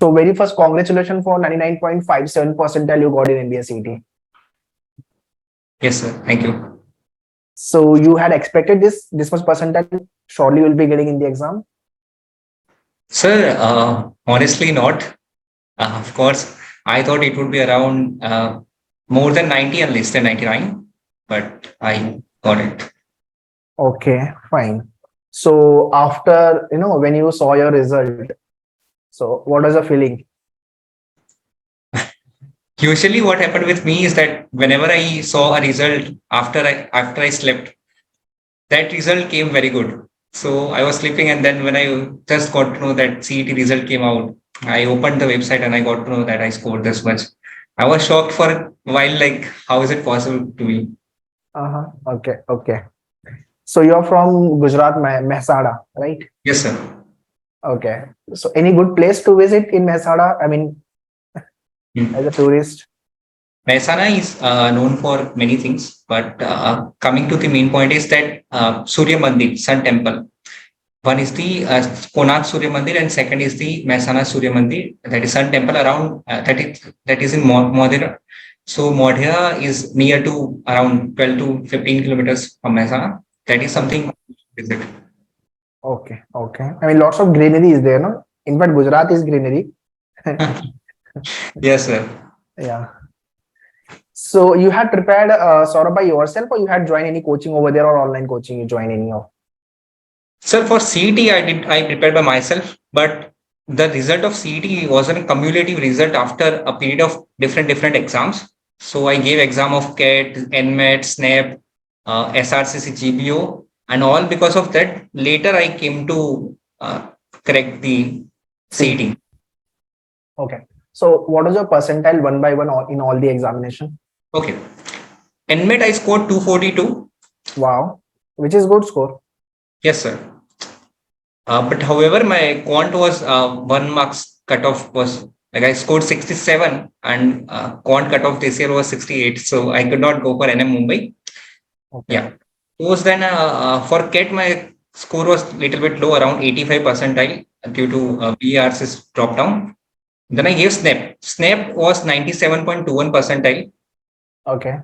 So very first, congratulations for 99.57 percentile you got in MBA CET. Yes, sir. Thank you. So you had expected this much percentile surely you will be getting in the exam? Sir, honestly not. Of course, I thought it would be around more than 90 and less than 99, but I got it. Okay, fine. So after, when you saw your result, so what was the feeling? Usually what happened with me is that whenever I saw a result after I slept, that result came very good. So I was sleeping, and then when I just got to know that CET result came out, I opened the website and I got to know that I scored this much. I was shocked for a while, like, how is it possible to me? Okay, okay. So you're from Gujarat, Mehsana, right? Yes, sir. Okay. So any good place to visit in Mehsana? I mean, as a tourist? Mehsana is known for many things, but coming to the main point is that Surya Mandir, Sun Temple. One is the Konark Surya Mandir, and second is the Mehsana Surya Mandir. That is Sun Temple around that is in Modhera. So Modhera is near to around 12 to 15 kilometers from Mehsana. That is something to visit. Okay, okay. I mean, lots of greenery is there, no? In fact, Gujarat is greenery. Yes, sir. Yeah. So you had prepared Saurabh by yourself, or you had joined any coaching over there, or online coaching you joined any of? Sir, for CET, I prepared by myself, but the result of CET was a cumulative result after a period of different exams. So I gave exam of CAT, NMAT, SNAP, SRCC, GBO, and all because of that. Later, I came to correct the CET. Okay. So what was your percentile one by one in all the examination? Okay. NMAT, I scored 242. Wow. Which is good score. Yes, sir. But however, my quant was 1 marks cutoff was like I scored 67, and quant cutoff this year was 68. So I could not go for NM Mumbai. Okay. Yeah. Post then for CAT, my score was little bit low, around 85 percentile due to BR's drop down. Then I gave SNAP. SNAP was 97.21 percentile. Okay.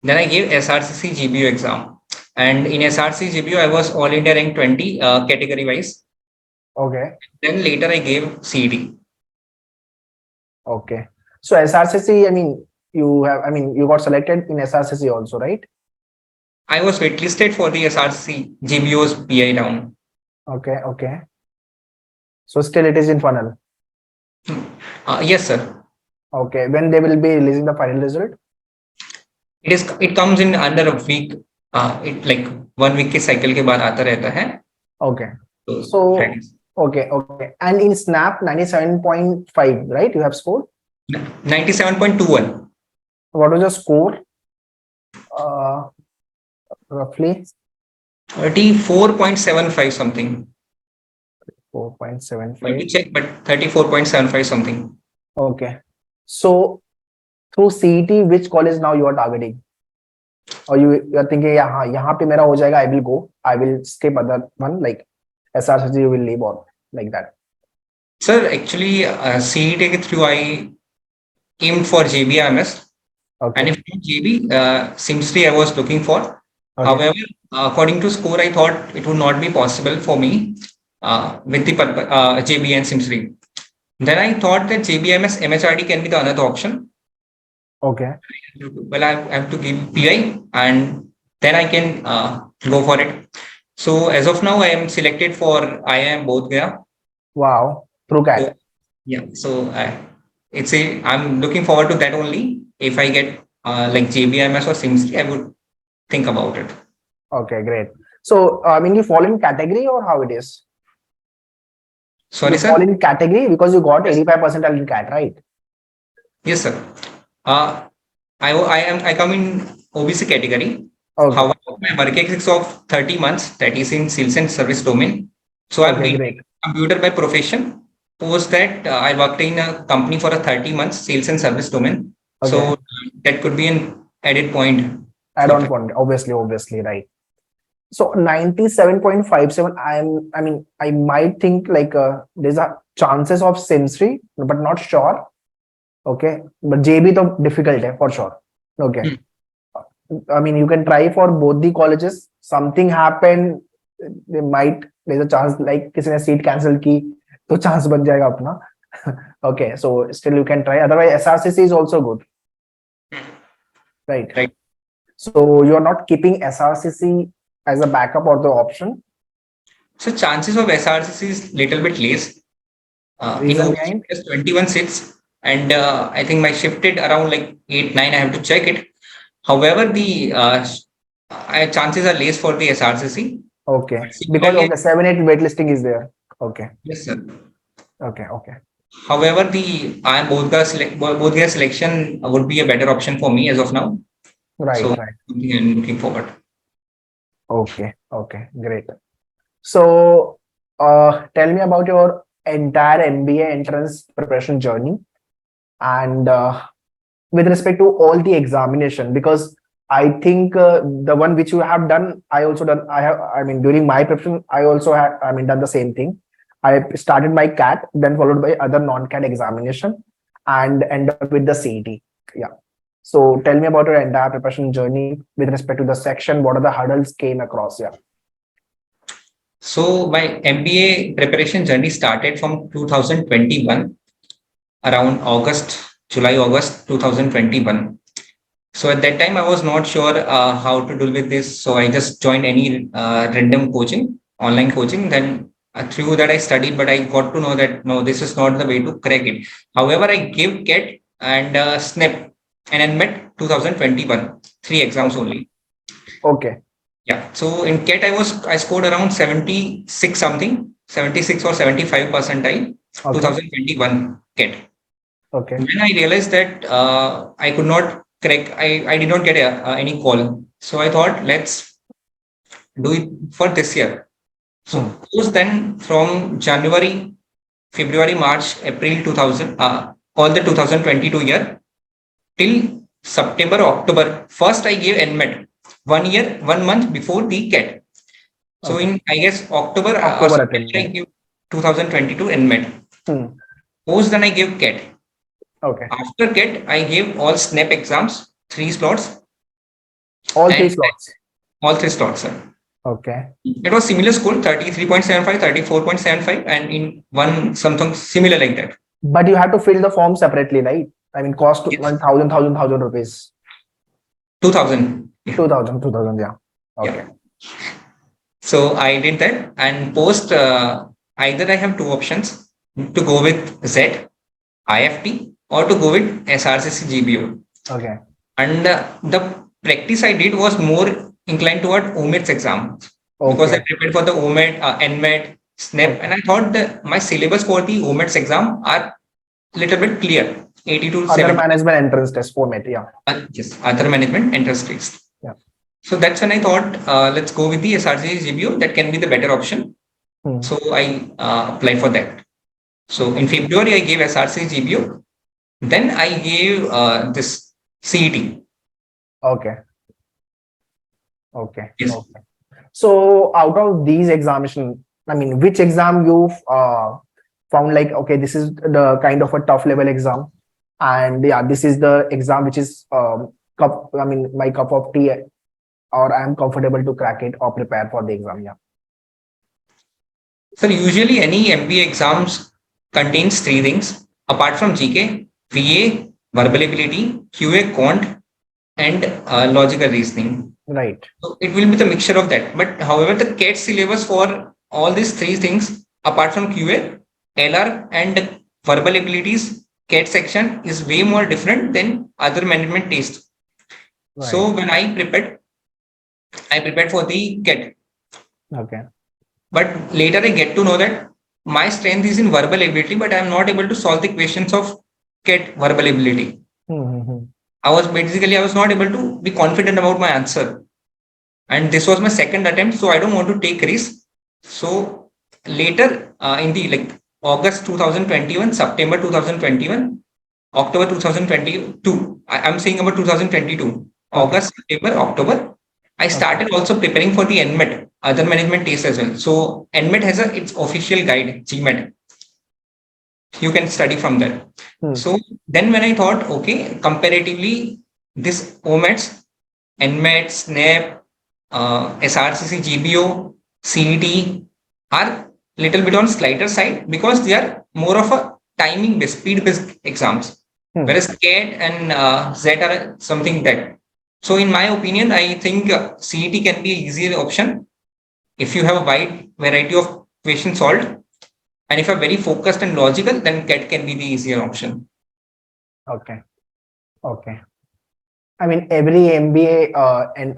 Then I gave SRCC GBO exam. And in SRC GBO, I was all India rank 20 category wise. Okay. Then later I gave CET. Okay. So SRCC, I mean, you got selected in SRCC also, right? I was waitlisted for the SRC GBO's PI round. Okay. Okay. So still it is in funnel. Yes, sir. Okay. When they will be releasing the final result? It comes in under a week. It like 1 week के cycle के बाद आता रहता है. Okay. So okay. Okay. And in SNAP 97.5, right? You have scored 97.21. What was your score? Roughly 34.75 something. 4.75. Let me check, but 34.75 something. Okay. So through CET, which college now you are targeting? Or you are thinking, yeah, यहाँ पे मेरा हो जाएगा, I will go. I will skip other one like SRCG, you will leave or like that. Sir, actually, CET through I aimed for JBIMS. Okay. And if not JB, SIMSTRI I was looking for. Okay. However, according to score, I thought it would not be possible for me with the JB and SIMSTRI. Then I thought that JBIMS MHRD can be the another option. Okay. Well, I have to give PI and then I can go for it. So as of now, I am selected for IIM Bodh Gaya. Wow. Through CAT. So, yeah. So I'm looking forward to that only. If I get like JBIMS or SIMSTRI, I would think about it. Okay, great. So, I mean, you fall in category or how it is? Sorry, you sir? fall in category because you got 85% in CAT, right? Yes, sir. I come in OBC category. Okay. However, my work experience of 30 months, that is in sales and service domain. So I'm reading computer by profession. Post that, I worked in a company for a 30 months sales and service domain. Okay. So that could be an added point. Add-on point, obviously, right. So 97.57, I might think like there's a chances of SIMSRI, but not sure. Okay, but JB तो difficult है for sure. Okay, I mean you can try for both the colleges. Something happen, there's a chance like किसी ने seat cancel की तो chance बन जाएगा अपना. Okay, so still you can try. Otherwise, SRCC is also good. Right. Right. So you are not keeping SRCC as a backup or the option. So chances of SRCC is little bit less. Reason behind? 21 seats, and I think my shifted around like 8, 9. I have to check it. However, the chances are less for the SRCC. Okay, because okay, 7, 8 waitlisting is there. Okay. Yes, sir. Okay. However, the Bodhgaya selection would be a better option for me as of now. Right. So I'm looking forward. Okay, great. So, tell me about your entire MBA entrance preparation journey, and with respect to all the examination, because I think the one which you have done, I also done. I mean, during my preparation, I also have. I mean, done the same thing. I started my CAT, then followed by other non-CAT examination, and end up with the CET. Yeah. So tell me about your entire preparation journey with respect to the section. What are the hurdles came across? Yeah. So my MBA preparation journey started from 2021, around July, August 2021. So at that time, I was not sure how to deal with this. So I just joined any random coaching, online coaching. Then through that I studied, but I got to know that no, this is not the way to crack it. However, I gave CAT and SNAP and NMAT 2021, 3 exams only. Okay. Yeah. So in CAT, I scored around 76 something, 76 or 75 percentile, 2021 CAT. Okay. When I realized that I could not crack, I did not get any call. So I thought, let's do it for this year. So then from January, February, March, April 2000, all the 2022 year till September, October. First, I gave NMAT 1 year, 1 month before the CAT. So in, I guess, October I gave 2022 NMAT. Post then I gave CAT. Okay. After CAT, I gave all SNAP exams, 3 slots. All 3 slots? All 3 slots, sir. Okay. It was similar school, 33.75, 34.75, and in one something similar like that. But you have to fill the form separately, right? I mean, cost 1,000 rupees. 2,000. Yeah. 2,000, yeah. Okay. Yeah. So I did that, and post either I have 2 options to go with Z, IFT, or to go with SRCC GBO. Okay. And the practice I did was more inclined toward OMET's exam, because I prepared for the OMET, NMAT, SNAP, and I thought that my syllabus for the OMET's exam are little bit clear. 80 to 70. Other management entrance test format, yeah. Yes, other management entrance test. Yeah. So that's when I thought, let's go with the SRCC GBO. That can be the better option. So I applied for that. So in February, I gave SRCC GBO. Then I gave this CET. Okay. Yes. Okay. So out of these examination, I mean, which exam you found like, okay, this is the kind of a tough level exam, and yeah, this is the exam which is my cup of tea, or I am comfortable to crack it or prepare for the exam. Yeah. So usually any MBA exams contains 3 things apart from GK: VA, verbal ability, QA, quant, and logical reasoning. Right. So it will be the mixture of that. But however, the CAT syllabus for all these 3 things apart from QA, LR, and verbal abilities, CAT section is way more different than other management tests. Right. So when I prepared for the CAT. Okay. But later I get to know that my strength is in verbal ability, but I am not able to solve the questions of CAT verbal ability. I was not able to be confident about my answer. And this was my second attempt, so I don't want to take risks. So later in the August 2021, September 2021, October 2022, I'm saying about 2022, August, September, October, I started also preparing for the NMAT, other management tests as well. So NMAT has its official guide, GMAT. you can study from there. So then when I thought, okay, comparatively, this OMATs, NMAT, SNAP, SRCC, GBO, CET are little bit on slighter side because they are more of a timing based, speed based exams. Whereas CAT and ZET are something that. So in my opinion, I think CET can be an easier option if you have a wide variety of questions solved. And if you're very focused and logical, then CAT can be the easier option. Okay. Okay. I mean, every MBA and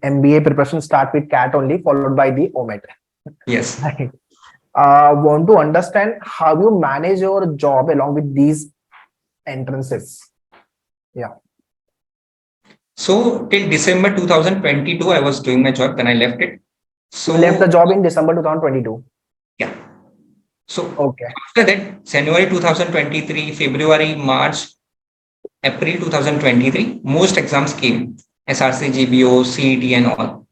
MBA preparation start with CAT only, followed by the OMAT. Yes. Want to understand how you manage your job along with these entrances. Yeah. So till December 2022, I was doing my job. Then I left it. So you left the job in December 2022. Yeah. So okay. After that, January 2023, February, March, April 2023, most exams came. SRC, GBO, CET and all.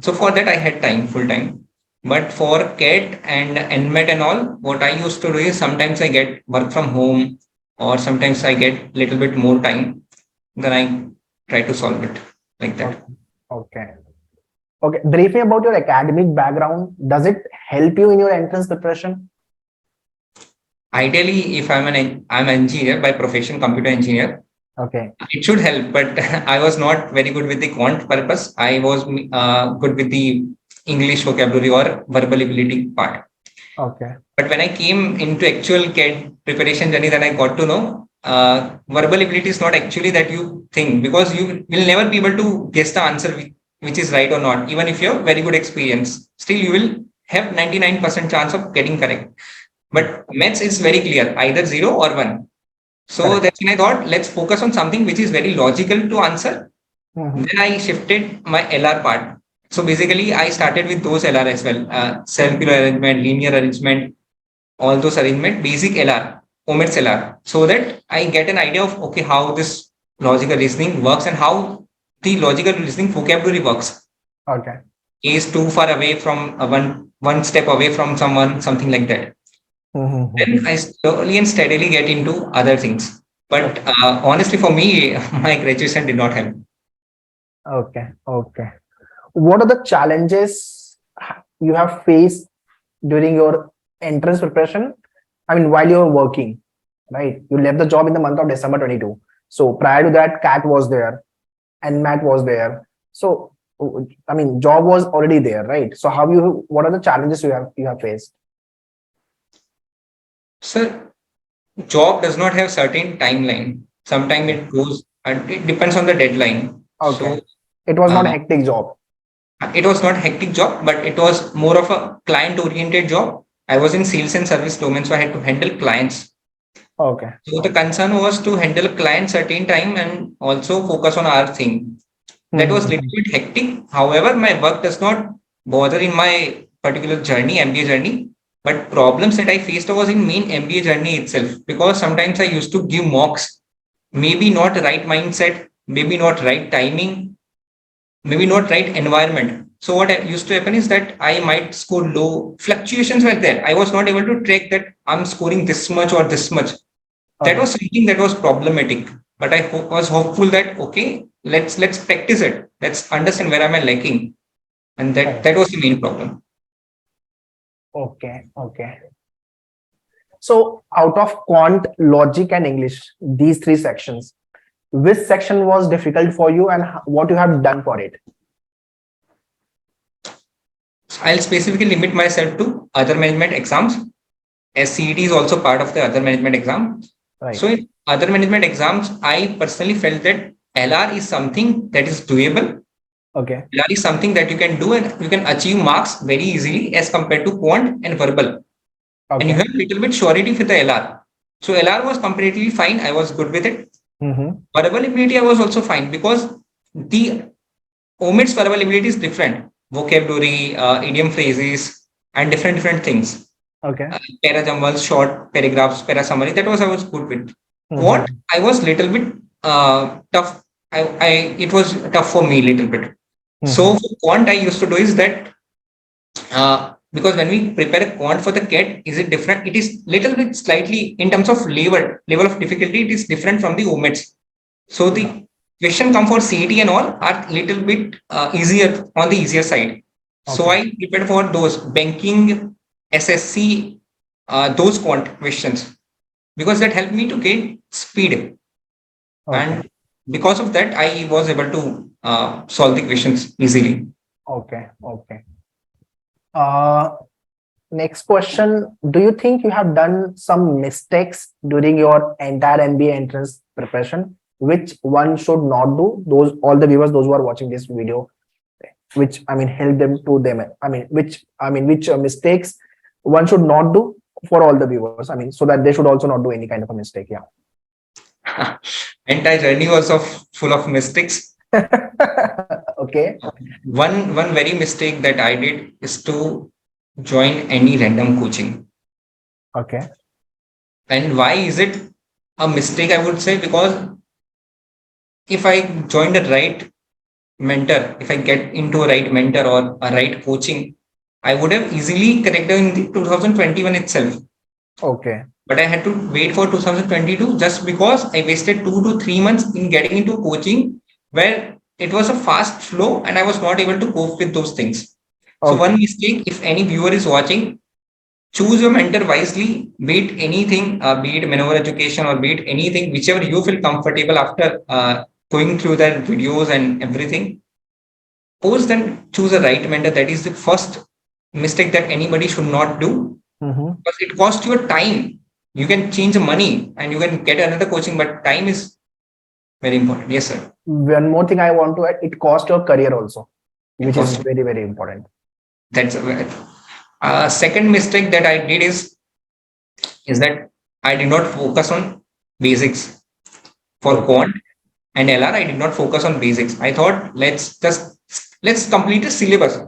So for that, I had time, full time. But for CAT and NMAT and all, what I used to do is sometimes I get work from home or sometimes I get little bit more time. Then I try to solve it like that. Okay. Okay. Brief me about your academic background. Does it help you in your entrance preparation? Ideally, if I'm an engineer by profession, computer engineer. Okay. It should help, but I was not very good with the quant purpose. I was good with the English vocabulary or verbal ability part. Okay. But when I came into actual CAT preparation journey, then I got to know verbal ability is not actually that you think, because you will never be able to guess the answer which is right or not. Even if you have very good experience, still you will have 99% chance of getting correct. But maths is very clear, either 0 or 1. So that's when I thought, let's focus on something which is very logical to answer. Then I shifted my LR part. So basically, I started with those LR as well. Circular arrangement, linear arrangement, all those arrangement, basic LR, OMATs LR. So that I get an idea of, okay, how this logical reasoning works and how the logical reasoning vocabulary works. Okay. Is too far away from one step away from someone, something like that. Then I slowly and steadily get into other things. But honestly, for me, my graduation did not help. Okay. Okay. What are the challenges you have faced during your entrance preparation? I mean, while you're working, right? You left the job in the month of December 22. So prior to that, CAT was there, NMAT was there. So, I mean, job was already there, right? So what are the challenges you have faced? Sir, job does not have certain timeline. Sometimes it goes, and it depends on the deadline. Okay. So, it was not a hectic job. It was not a hectic job, but it was more of a client-oriented job. I was in sales and service domain, so I had to handle clients. Okay. So the concern was to handle clients certain time and also focus on our thing. That was a little bit hectic. However, my work does not bother in my particular journey, MBA journey. But problems that I faced was in main MBA journey itself, because sometimes I used to give mocks, maybe not right mindset, maybe not right timing, maybe not right environment. So what used to happen is that I might score low. Fluctuations were there. I was not able to track that I'm scoring this much or this much. That was something that was problematic. But I was hopeful that, okay, let's practice it. Let's understand where am I lacking. And that was the main problem. Okay. Okay. So out of quant, logic and English, these three sections, which section was difficult for you and what you have done for it? I'll specifically limit myself to other management exams, as CET is also part of the other management exam. Right. So in other management exams, I personally felt that LR is something that is doable. Okay. LR is something that you can do and you can achieve marks very easily as compared to quant and verbal. Okay. And you have a little bit surety with the LR. So LR was completely fine. I was good with it. Verbal ability, I was also fine because the OMAT's verbal ability is different. Vocabulary, idiom phrases, and different things. Okay. Para jumbles, short paragraphs, para summary. That was I was good with. What I was little bit tough. It was tough for me little bit. So for quant, I used to do is that because when we prepare a quant for the CAT, is it different? It is little bit slightly in terms of level of difficulty. It is different from the OMETs. So the question come for CET and all are little bit easier on the easier side. So I prepared for those banking, SSC, those quant questions because that helped me to gain speed. And because of that, I was able to solve the questions easily. Okay. Next question. Do you think you have done some mistakes during your entire MBA entrance preparation, which one should not do? All the viewers, those who are watching this video, which help them to them. Which mistakes one should not do for all the viewers. So that they should also not do any kind of a mistake. Yeah. Entire journey was full of mistakes. Okay. One very mistake that I did is to join any random coaching. Okay. And why is it a mistake? I would say because if I join the right mentor, if I get into a right mentor or a right coaching, I would have easily connected in the 2021 itself. Okay. But I had to wait for 2022 just because I wasted 2 to 3 months in getting into coaching where it was a fast flow and I was not able to cope with those things. So one mistake, if any viewer is watching, choose your mentor wisely, be it anything, be it maneuver education or be it anything, whichever you feel comfortable after going through their videos and everything. Post then choose a right mentor. That is the first mistake that anybody should not do because it costs your time. You can change the money and you can get another coaching, but time is very important. Yes, sir. One more thing I want to add, it costs your career also, which is very, very important. That's second mistake that I did is that I did not focus on basics for quant and LR. I did not focus on basics. I thought let's complete the syllabus.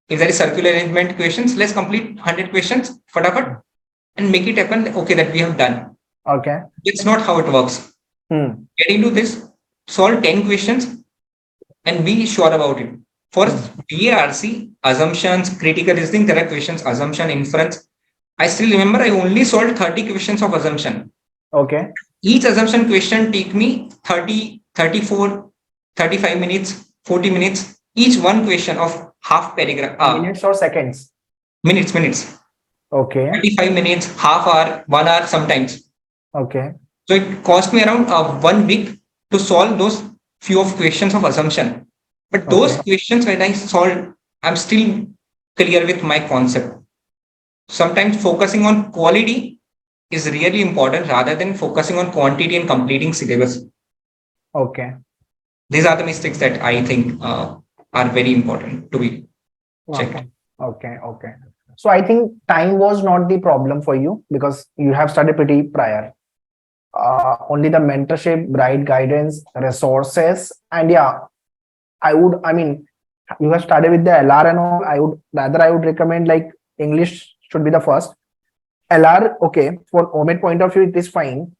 If there is circular arrangement questions, let's complete 100 questions fatafat and make it happen. Okay, that we have done. Okay. That's not how it works. Get into this, solve 10 questions and be sure about it. For BARC, assumptions, critical reasoning, there are questions, assumption, inference. I still remember I only solved 30 questions of assumption. Okay. Each assumption question take me 30, 34, 35 minutes, 40 minutes. Each one question of half paragraph. Minutes or seconds? Minutes. Okay. 35 minutes, half hour, 1 hour sometimes. Okay. So it cost me around 1 week to solve those few of questions of assumption. But those questions when I solved, I'm still clear with my concept. Sometimes focusing on quality is really important rather than focusing on quantity and completing syllabus. Okay. These are the mistakes that I think are very important to be checked. Okay. So I think time was not the problem for you because you have started pretty prior. Only the mentorship, right guidance, resources, and you have started with the LR and all. I would recommend like English should be the first. LR, okay, for OMET point of view, it is fine.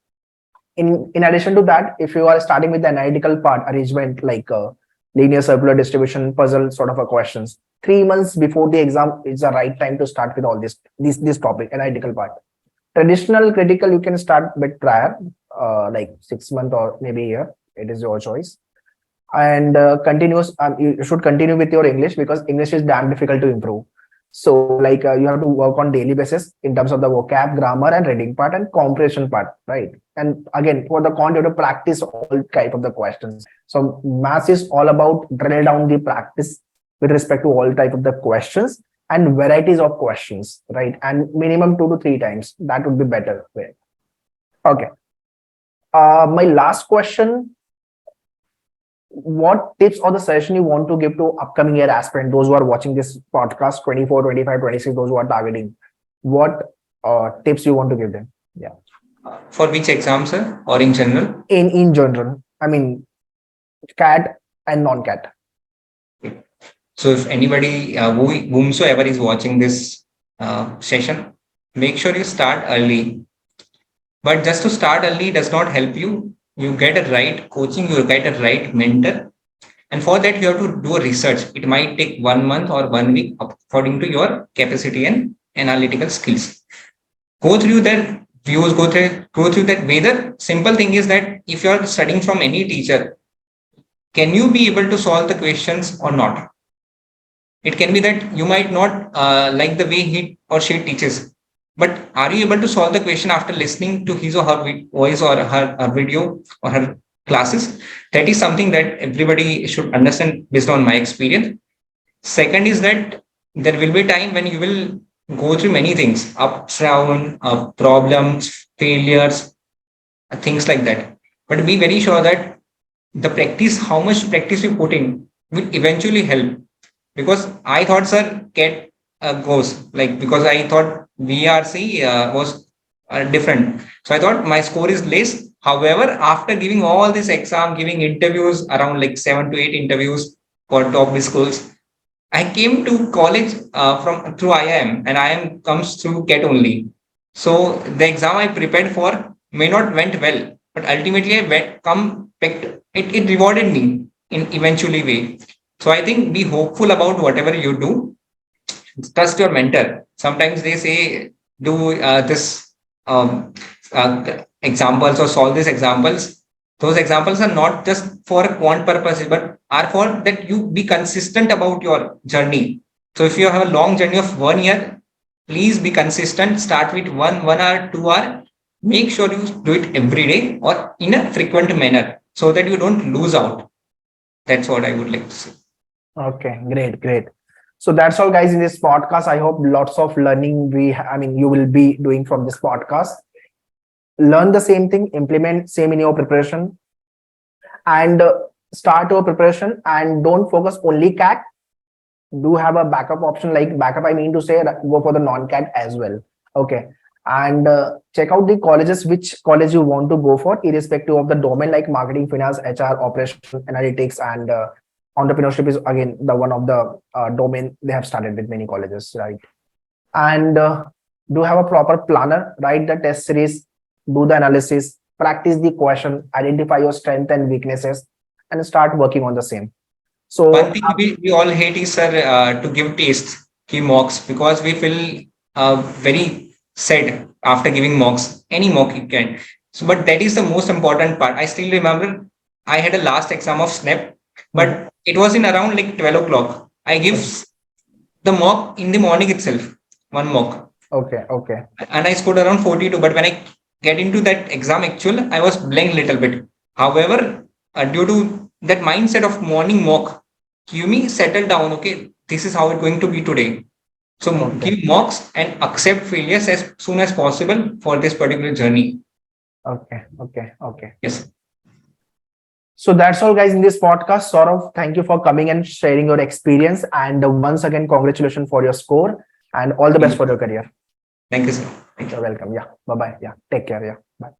In addition to that, if you are starting with the analytical part, arrangement like linear circular distribution, puzzle sort of a questions, 3 months before the exam is the right time to start with all this topic, analytical part. Traditional critical, you can start a bit prior, like 6 months or maybe a year. It is your choice. And you should continue with your English because English is damn difficult to improve. So like you have to work on daily basis in terms of the vocab, grammar and reading part and comprehension part, right? And again, for the quant, you have to practice all type of the questions. So maths is all about drill down the practice with respect to all type of the questions and varieties of questions, right? And minimum 2 to 3 times. That would be better way. Okay. My last question. What tips or the suggestion you want to give to upcoming year aspirant, those who are watching this podcast, 24, 25, 26, those who are targeting, what tips you want to give them? Yeah. For which exam, sir, or in general? In general, I mean, CAT and non-CAT. So if anybody, whomsoever is watching this session, make sure you start early. But just to start early does not help you. You get a right coaching, you get a right mentor, And for that, you have to do a research. It might take 1 month or 1 week according to your capacity and analytical skills. Go through that views, go through that way. The simple thing is that if you are studying from any teacher, can you be able to solve the questions or not? It can be that you might not like the way he or she teaches, but are you able to solve the question after listening to his or her voice or her video or her classes? That is something that everybody should understand based on my experience. Second is that there will be a time when you will go through many things, ups, down, problems, failures, things like that. But be very sure that the practice, how much practice you put in, will eventually help. Because I thought, sir, CAT goes like, because I thought VRC was different. So I thought my score is less. However, after giving all this exam, giving interviews around like 7 to 8 interviews for top schools, I came to college from through IIM, and IIM comes through CAT only. So the exam I prepared for may not went well, but ultimately it rewarded me in eventually way. So I think be hopeful about whatever you do. Trust your mentor. Sometimes they say do this examples or solve these examples. Those examples are not just for quant purposes, but are for that you be consistent about your journey. So if you have a long journey of 1 year, please be consistent. Start with 1 hour, 2 hour. Make sure you do it every day or in a frequent manner so that you don't lose out. That's what I would like to say. Okay, great. So that's all, guys, in this podcast. I hope lots of learning you will be doing from this podcast. Learn the same thing, implement same in your preparation, and start your preparation. And don't focus only CAT. Do have a backup option. Like backup, I mean to say, go for the non-CAT as well. Okay. And check out the colleges, which college you want to go for, irrespective of the domain, like marketing, finance, HR, operation, analytics, and entrepreneurship is again the one of the domain they have started with many colleges, right? And do have a proper planner, write the test series, do the analysis, practice the question, identify your strength and weaknesses, and start working on the same. So one thing we all hate is, sir, to give tests, give mocks, because we feel very sad after giving mocks, any mock you can. So, but that is the most important part. I still remember I had a last exam of SNAP, but it was in around like 12 o'clock. I give the mock in the morning itself, one mock. Okay. And I scored around 42. But when I get into that exam actual, I was blank little bit. However, due to that mindset of morning mock, give me settle down. Okay, this is how it's going to be today. So give mocks and accept failures as soon as possible for this particular journey. Okay. Yes. So that's all, guys, in this podcast. Saurabh, thank you for coming and sharing your experience. And once again, congratulations for your score and all the best for your career. Thank you, sir. Thank you. You're welcome. Yeah. Bye-bye. Yeah. Take care. Yeah. Bye.